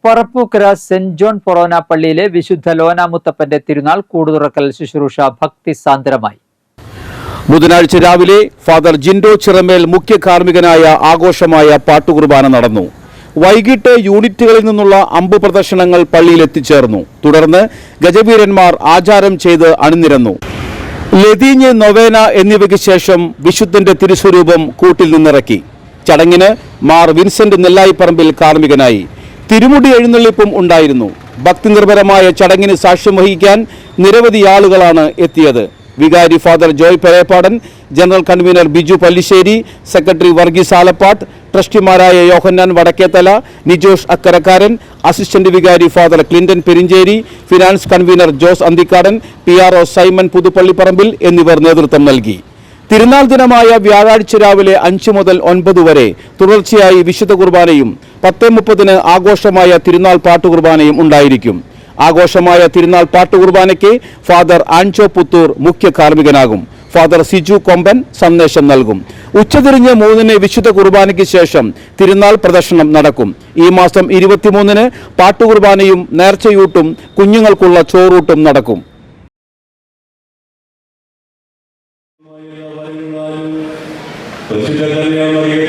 Parappukkara saint John ഫൊറോന പള്ളിയിലെ വിശുദ്ധ ലോനാമുത്തപ്പന്റെ തിരുനാൾ കൂടുതുറക്കൽ ശുശ്രൂഷ ഭക്തിസാന്ദ്രമായി. ബുധനാഴ്ച രാവിലെ ഫാദർ ജിൻഡോ ചിറമേൽ മുഖ്യ കാർമ്മികനായ ആഘോഷമായ പാട്ടുകുർബാന നടന്നു. വൈകിട്ട് യൂണിറ്റുകളിൽ നിന്നുള്ള അമ്പ് പ്രദർശനങ്ങൾ പള്ളിയിൽ എത്തിച്ചേർന്നു. തുടർന്ന് ഗജവീരന്മാർ ആചാരം ചെയ്ത് അണിനിരന്നു. ലതീഞ്ഞ്, നൊവേന എന്നിവയ്ക്ക് ശേഷം വിശുദ്ധന്റെ തിരുസ്വരൂപം കൂട്ടിൽ നിന്നിറക്കി. ചടങ്ങിന് മാർ വിൻസെന്റ് നെല്ലായിപ്പറമ്പിൽ കാർമ്മികനായി. തിരുമുടി എഴുന്നള്ളിപ്പും ഉണ്ടായിരുന്നു. ഭക്തി നിർഭരമായ ചടങ്ങിന് സാക്ഷ്യം വഹിക്കാൻ നിരവധി ആളുകളാണ് എത്തിയത്. വികാരി father Joy Perepadan, general convener Biju Pallissery, secretary Varghese Alappatt, ട്രസ്റ്റിമാരായ യോഹന്നാൻ വടക്കേത്തല, നിജോഷ് അക്കരക്കാരൻ, അസിസ്റ്റന്റ് വികാരി father Clinton Perincheri, finance convener Jose Anthikkadan, PRO Simon Puthuppallipparambil എന്നിവർ നേതൃത്വം നൽകി. തിരുനാൾ ദിനമായ വ്യാഴാഴ്ച രാവിലെ 5 മുതൽ 9 വരെ തുടർച്ചയായി വിശുദ്ധ കുർബാനയും 10:30 ആഘോഷമായ തിരുനാൾ പാട്ടുകുർബാനയും ഉണ്ടായിരിക്കും. ആഘോഷമായ തിരുനാൾ പാട്ടുകുർബാനയ്ക്ക് ഫാദർ ആൻജോ പുത്തൂർ മുഖ്യ കാർമ്മികനാകും. ഫാദർ സിജു കൊമ്പൻ സന്ദേശം നൽകും. ഉച്ചതിരിഞ്ഞ് 3 വിശുദ്ധ കുർബാനയ്ക്ക് ശേഷം തിരുനാൾ പ്രദർശനം നടക്കും. ഈ മാസം 23 പാട്ടുകുർബാനയും നേർച്ചയൂട്ടും കുഞ്ഞുങ്ങൾക്കുള്ള ചോറൂട്ടും നടക്കും. പരിശുദ്ധ കന്യാമറിയമേ